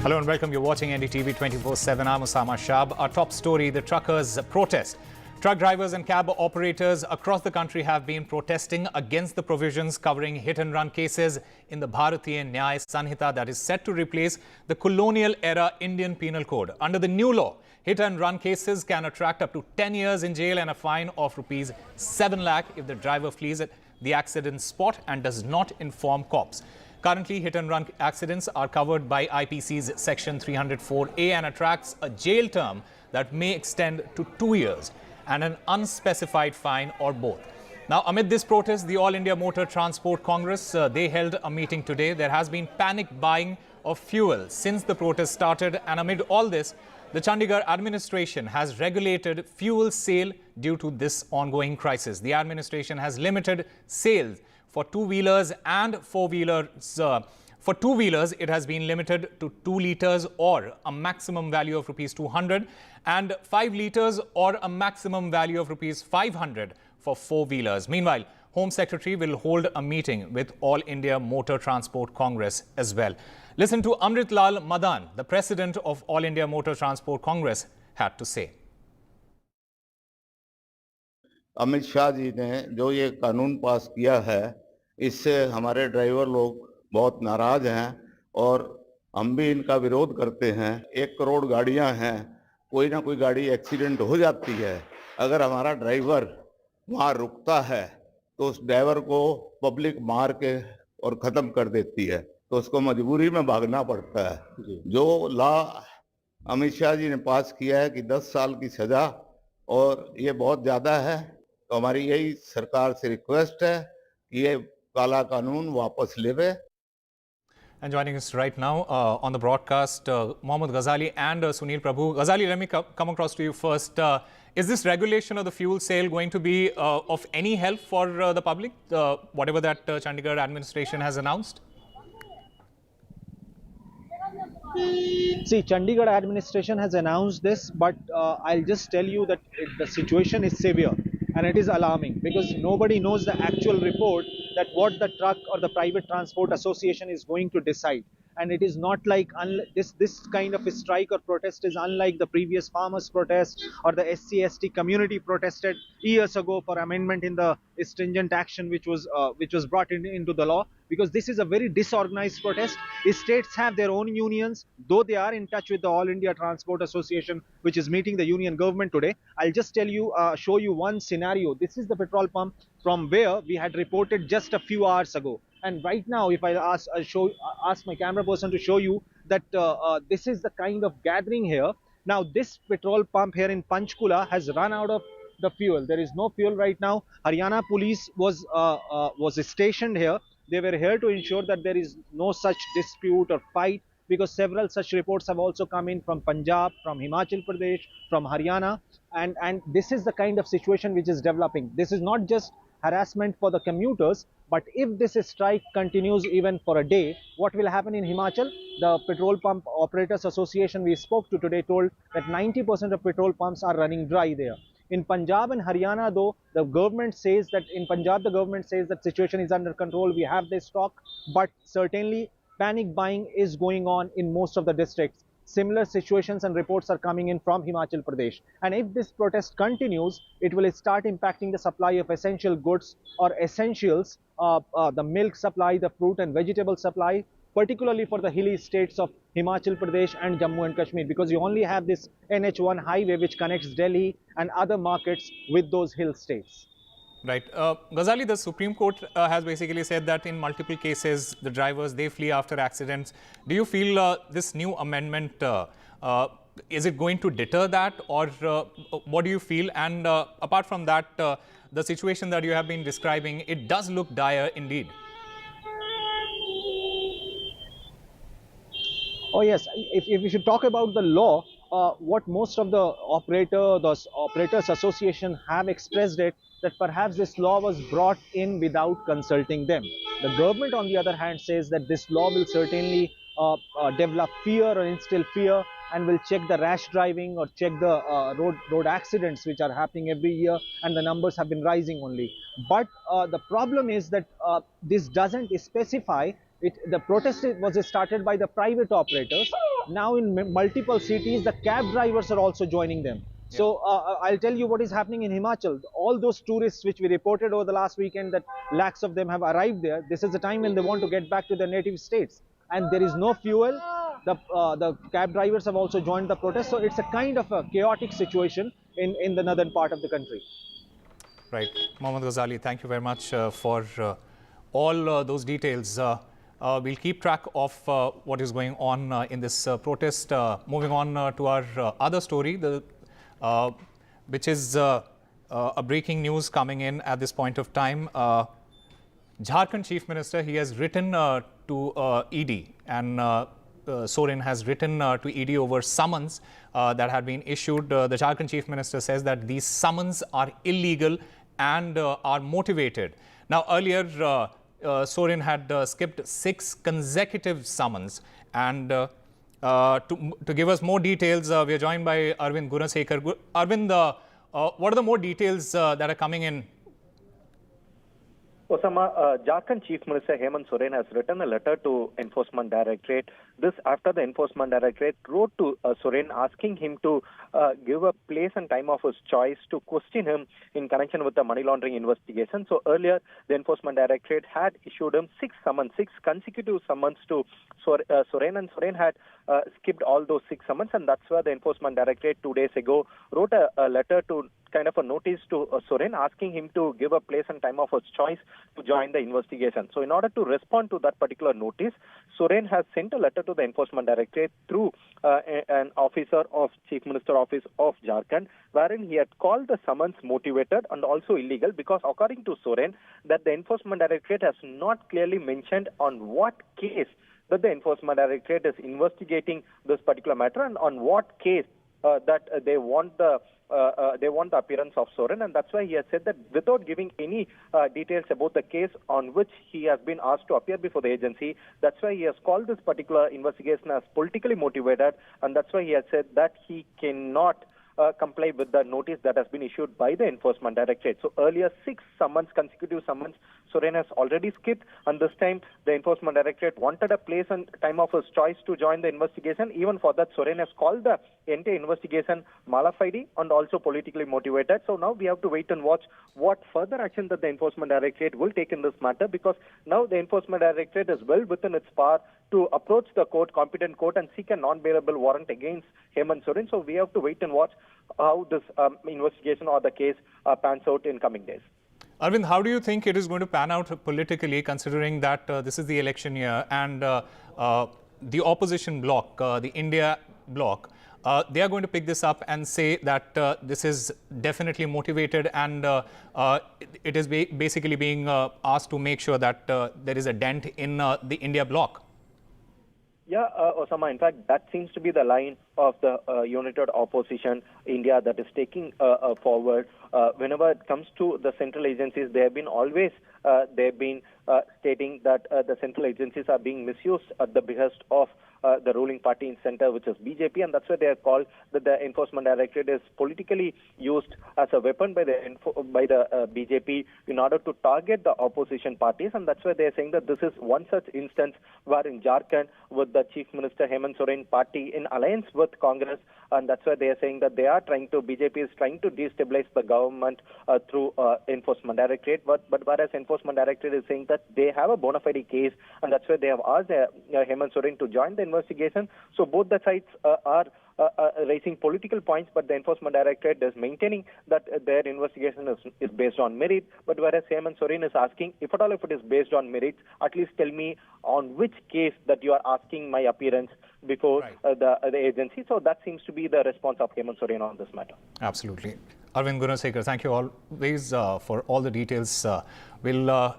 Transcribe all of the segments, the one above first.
Hello and welcome. You're watching NDTV 24x7. I'm Osama Shab. Our top story, the truckers' protest. Truck drivers and cab operators across the country have been protesting against the provisions covering hit-and-run cases in the Bharatiya Nyaya Sanhita that is set to replace the colonial-era Indian Penal Code. Under the new law, hit-and-run cases can attract up to 10 years in jail and a fine of rupees 7 lakh if the driver flees at the accident spot and does not inform cops. Currently, hit-and-run accidents are covered by IPC's Section 304A and attracts a jail term that may extend to 2 years and an unspecified fine or both. Now, amid this protest, the All India Motor Transport Congress, they held a meeting today. There has been panic buying of fuel since the protest started, and amid all this, the Chandigarh administration has regulated fuel sale due to this ongoing crisis. The administration has limited sales for two-wheelers and four-wheelers. For two-wheelers, it has been limited to 2 litres or a maximum value of rupees 200 and 5 litres or a maximum value of rupees 500 for four-wheelers. Meanwhile, Home Secretary will hold a meeting with All India Motor Transport Congress as well. Listen to Amrit Lal Madan, the president of All India Motor Transport Congress, had to say. Amit Shah ji ने जो ये कानून पास किया है, इससे हमारे driver लोग बहुत नाराज हैं और हम भी इनका विरोध करते हैं। 1 करोड़ गाड़ियां हैं, कोई ना कोई गाड़ी एक्सीडेंट हो जाती है। अगर हमारा ड्राइवर वहां रुकता है तो उस ड्राइवर को पब्लिक मार के और ख़त्म कर देती है, तो उसको मजबूरी में भागना पड़ता है। जो लॉ अमित शाह जी ने पास किया है कि 10 साल की सज़ा, और ये बहुत ज़्यादा है, तो हमारी यही सरकार से रिक्वेस्ट है कि ये काला कानून वापस लेवे। And joining us right now on the broadcast, Mohammad Ghazali and Sunil Prabhu. Ghazali, let me come across to you first. Is this regulation of the fuel sale going to be of any help for the public, whatever that Chandigarh administration has announced? See, Chandigarh administration has announced this, but I'll just tell you that the situation is severe and it is alarming because nobody knows the actual report that what the truck or the private transport association is going to decide. And it is not like this kind of a strike or protest is unlike the previous farmers' protest or the SC/ST community protested years ago for amendment in the stringent action which was brought into the law, because this is a very disorganized protest. States have their own unions, though they are in touch with the All India Transport Association, which is meeting the union government today. I'll just tell you, show you one scenario. This is the petrol pump from where we had reported just a few hours ago. And right now, if I ask my camera person to show you that this is the kind of gathering here. Now, this petrol pump here in Panchkula has run out of the fuel. There is no fuel right now. Haryana police was stationed here. They were here to ensure that there is no such dispute or fight, because several such reports have also come in from Punjab, from Himachal Pradesh, from Haryana, and this is the kind of situation which is developing. This is not just harassment for the commuters, but if this strike continues even for a day, what will happen in Himachal? The Petrol Pump Operators Association we spoke to today told that 90% of petrol pumps are running dry there. In Punjab and Haryana, though, the government says that situation is under control, we have this stock, but certainly panic buying is going on in most of the districts. Similar situations and reports are coming in from Himachal Pradesh. And if this protest continues, it will start impacting the supply of essential goods or essentials, the milk supply, the fruit and vegetable supply, particularly for the hilly states of Himachal Pradesh and Jammu and Kashmir, because you only have this NH1 highway which connects Delhi and other markets with those hill states. Right. Ghazali, the Supreme Court has basically said that in multiple cases, the drivers, they flee after accidents. Do you feel this new amendment, is it going to deter that, or what do you feel? And apart from that, the situation that you have been describing, it does look dire indeed. Oh yes, if we should talk about the law, what most of the operators association have expressed it, that perhaps this law was brought in without consulting them. The government, on the other hand, says that this law will certainly develop fear or instill fear, and will check the rash driving or check the road accidents which are happening every year, and the numbers have been rising only. But the problem is that this doesn't specify it. The protest was started by the private operators, now in multiple cities, the cab drivers are also joining them. So I'll tell you what is happening in Himachal. All those tourists which we reported over the last weekend that lakhs of them have arrived there. This is the time when they want to get back to their native states, and there is no fuel. The cab drivers have also joined the protest. So it's a kind of a chaotic situation in the northern part of the country. Right. Mohammad Ghazali, thank you very much for all those details. We'll keep track of what is going on in this protest. Moving on to our other story, which is a breaking news coming in at this point of time. Jharkhand Chief Minister, he has written to ED, and Soren has written to ED over summons that had been issued. The Jharkhand Chief Minister says that these summons are illegal and are motivated. Now, earlier, Soren had skipped 6 consecutive summons. And to give us more details, we are joined by Arvind Gunasekar. Arvind, what are the more details that are coming in? Osama, Jharkhand Chief Minister Hemant Soren has written a letter to Enforcement Directorate. This after the Enforcement Directorate wrote to Soren asking him to give a place and time of his choice to question him in connection with the money laundering investigation. So earlier, the Enforcement Directorate had issued him 6 consecutive summons to Soren, and Soren had skipped all those 6 summons, and that's why the Enforcement Directorate 2 days ago wrote a letter to kind of a notice to Soren asking him to give a place and time of his choice to join the investigation. So in order to respond to that particular notice, Soren has sent a letter to the Enforcement Directorate through an officer of Chief Minister Office of Jharkhand, wherein he had called the summons motivated and also illegal because according to Soren, that the Enforcement Directorate has not clearly mentioned on what case that the Enforcement Directorate is investigating this particular matter and on what case that they want the appearance of Soren, and that's why he has said that without giving any details about the case on which he has been asked to appear before the agency, that's why he has called this particular investigation as politically motivated, and that's why he has said that he cannot comply with the notice that has been issued by the Enforcement Directorate. So earlier 6 consecutive summons, Soren has already skipped, and this time the Enforcement Directorate wanted a place and time of his choice to join the investigation. Even for that, Soren has called the entire investigation mala fide and also politically motivated. So now we have to wait and watch what further action that the Enforcement Directorate will take in this matter, because now the Enforcement Directorate is well within its power to approach the competent court and seek a non-bailable warrant against Hemant Soren. So we have to wait and watch how this investigation or the case pans out in coming days. Arvind, how do you think it is going to pan out politically, considering that this is the election year and the opposition bloc, the India bloc, they are going to pick this up and say that this is definitely motivated and it is basically being asked to make sure that there is a dent in the India bloc? Yeah, Osama, in fact, that seems to be the line of the united opposition India that is taking forward. Whenever it comes to the central agencies, they have been always stating that the central agencies are being misused at the behest of the ruling party in center, which is BJP, and that's why they are called that the Enforcement Directorate is politically used as a weapon by the BJP in order to target the opposition parties, and that's why they are saying that this is one such instance where in Jharkhand with the Chief Minister Hemant Soren party in alliance with Congress, and that's why they are saying that BJP is trying to destabilize the government through Enforcement Directorate, but whereas Enforcement Directorate is saying that they have a bona fide case, and that's why they have asked Hemant Soren to join the investigation. So both the sides are raising political points, but the Enforcement Directorate is maintaining that their investigation is based on merit, but whereas Hemant Soren is asking, if at all if it is based on merits, at least tell me on which case that you are asking my appearance before the agency. So that seems to be the response of Hemant Soren on this matter. Absolutely. Arvind Gunasekar, thank you always for all the details. We'll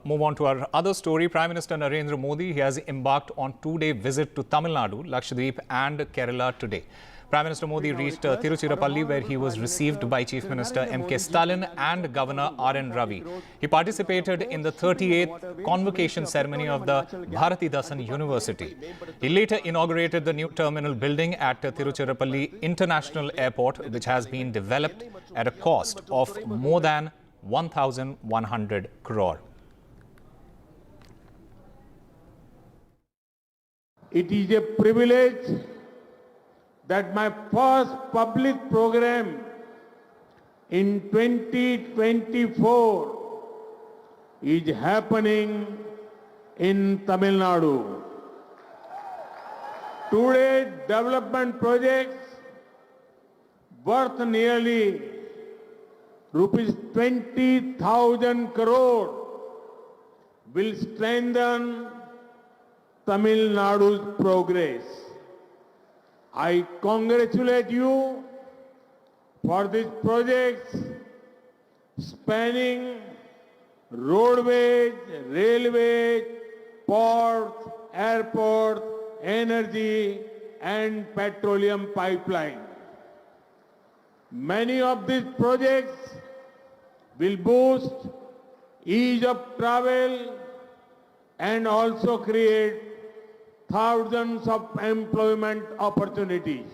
move on to our other story. Prime Minister Narendra Modi, he has embarked on 2-day visit to Tamil Nadu, Lakshadweep and Kerala today. Prime Minister Modi reached Tiruchirappalli, where he was received by Chief Minister M.K. Stalin and Governor R.N. Ravi. He participated in the 38th convocation ceremony of the Bharatidasan University. He later inaugurated the new terminal building at Tiruchirappalli International Airport, which has been developed at a cost of more than 1,100 crore. It is a privilege that my first public program in 2024 is happening in Tamil Nadu. Today, development projects worth nearly rupees 20,000 crore will strengthen Tamil Nadu's progress. I congratulate you for these projects spanning roadways, railways, ports, airports, energy and petroleum pipeline. Many of these projects will boost ease of travel and also create thousands of employment opportunities.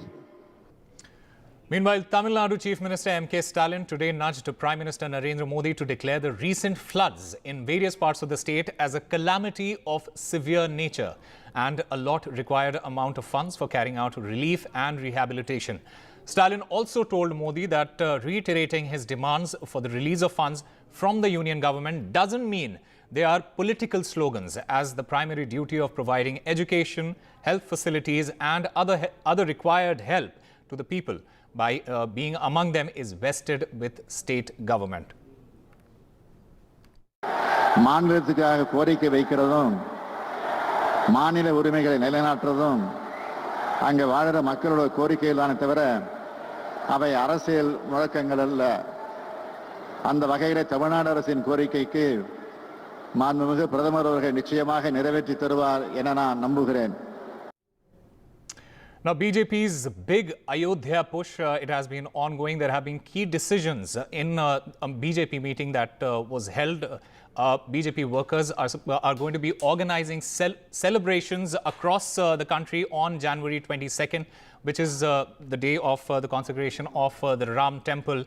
Meanwhile, Tamil Nadu Chief Minister M.K. Stalin today nudged Prime Minister Narendra Modi to declare the recent floods in various parts of the state as a calamity of severe nature and a lot required amount of funds for carrying out relief and rehabilitation. Stalin also told Modi that reiterating his demands for the release of funds from the union government doesn't mean they are political slogans, as the primary duty of providing education, health facilities and other required help to the people by being among them is vested with state government. மாநிலத்துக்காக கோரிக்கை வைக்கிறதும் மாநில உரிமைகளை நிலைநாட்டுறதும் அங்கே வாழுற மக்களோட கோரிக்கைகள் தானே தவிர அவை அரசியல் முழக்கங்கள் அல்ல. அந்த வகையில் தமிழ்நாடு அரசின் கோரிக்கைக்கு மாண்புமிகு பிரதமர் அவர்கள் நிச்சயமாக நிறைவேற்றி தருவார் என நான் நம்புகிறேன். Now, BJP's big Ayodhya push, it has been ongoing. There have been key decisions in a BJP meeting that was held. BJP workers are going to be organizing celebrations across the country on January 22nd, which is the day of the consecration of the Ram temple.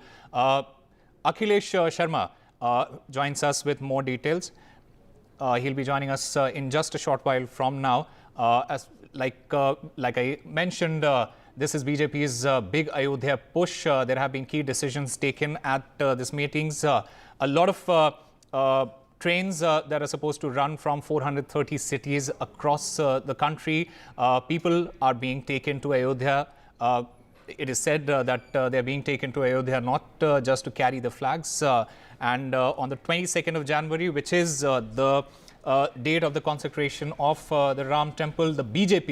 Akhilesh Sharma joins us with more details. He'll be joining us in just a short while from now. Like I mentioned, this is BJP's big Ayodhya push. There have been key decisions taken at these meetings. A lot of trains that are supposed to run from 430 cities across the country. People are being taken to Ayodhya. It is said that they are being taken to Ayodhya not just to carry the flags. And on the 22nd of January, which is the date of the consecration of the Ram temple, the BJP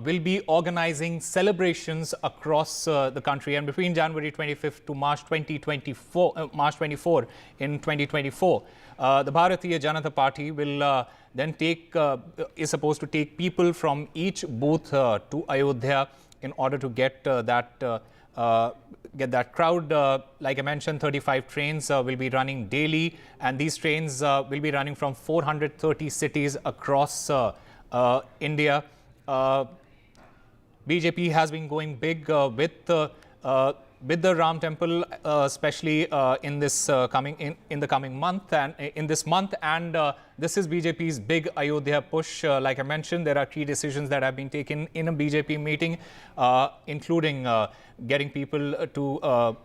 will be organizing celebrations across the country. And between January 25th to March 24 in 2024, the Bharatiya Janata Party will then is supposed to take people from each booth to Ayodhya in order to get that crowd. Like I mentioned, 35 trains will be running daily, and these trains will be running from 430 cities across India. BJP has been going big with the Ram temple, especially in this in the coming month and in this month. And this is BJP's big Ayodhya push. Like I mentioned, there are key decisions that have been taken in a BJP meeting, including getting people to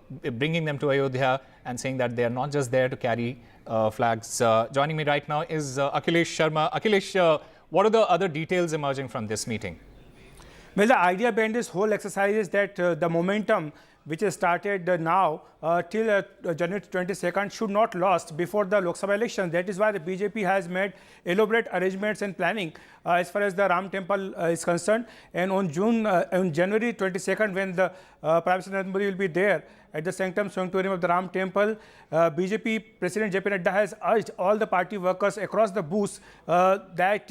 bringing them to Ayodhya and saying that they are not just there to carry flags. Joining me right now is Akhilesh Sharma. Akhilesh, what are the other details emerging from this meeting? Well, the idea behind this whole exercise is that the momentum which has started now till January 22nd should not lost before the Lok Sabha election. That is why the BJP has made elaborate arrangements and planning as far as the Ram temple is concerned. And on January 22nd, when the Prime Minister Narendra Modi will be there at the Sanctum Sanctorum of the Ram temple, BJP President JP Nadda has urged all the party workers across the booths that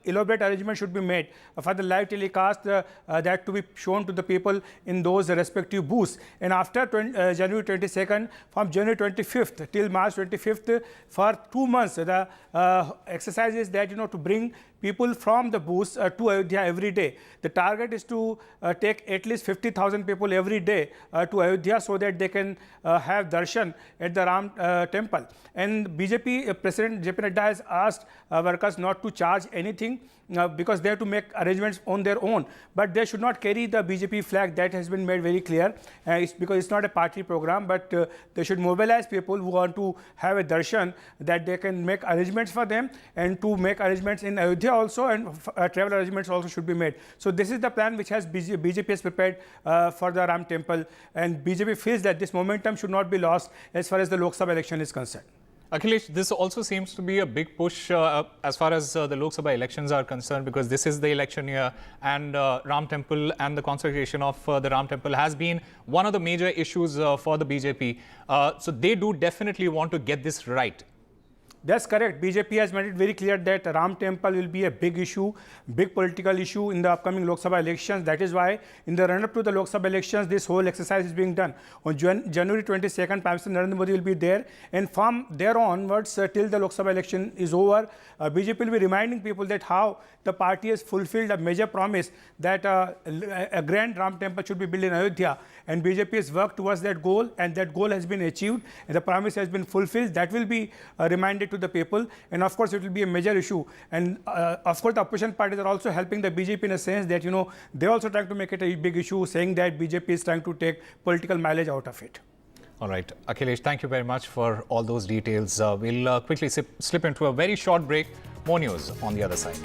elaborate arrangements should be made for the live telecast that to be shown to the people in those respective booths. And after January 22nd, from January 25th till March 25th, for 2 months, the exercise is that to bring people from the booths to Ayodhya every day. The target is to take at least 50,000 people every day to Ayodhya so that they can have darshan at the Ram temple. And BJP President JP Nadda has asked workers not to charge anything because they have to make arrangements on their own. But they should not carry the BJP flag. That has been made very clear. It's because it's not a party program, but they should mobilize people who want to have a darshan, that they can make arrangements for them, and to make arrangements in Ayodhya also, and travel arrangements also should be made. So this is the plan which has BJP has prepared for the Ram temple, and BJP feels that this momentum should not be lost as far as the Lok Sabha election is concerned. Akhilesh, this also seems to be a big push as far as the Lok Sabha elections are concerned, because this is the election year, and Ram Temple and the consecration of the Ram Temple has been one of the major issues for the BJP. So they do definitely want to get this right. That's correct. BJP has made it very clear that Ram Temple will be a big issue, big political issue in the upcoming Lok Sabha elections. That is why in the run-up to the Lok Sabha elections, this whole exercise is being done. On January 22nd, Prime Minister Narendra Modi will be there. And from there onwards, till the Lok Sabha election is over, BJP will be reminding people that how the party has fulfilled a major promise that a grand Ram Temple should be built in Ayodhya. And BJP has worked towards that goal, and that goal has been achieved, and the promise has been fulfilled. That will be reminded to the people, and of course it will be a major issue. And of course the opposition parties are also helping the BJP in a sense that, you know, they're also trying to make it a big issue, saying that BJP is trying to take political mileage out of it. All right, Akhilesh, thank you very much for all those details. We'll quickly slip into a very short break. More news on the other side.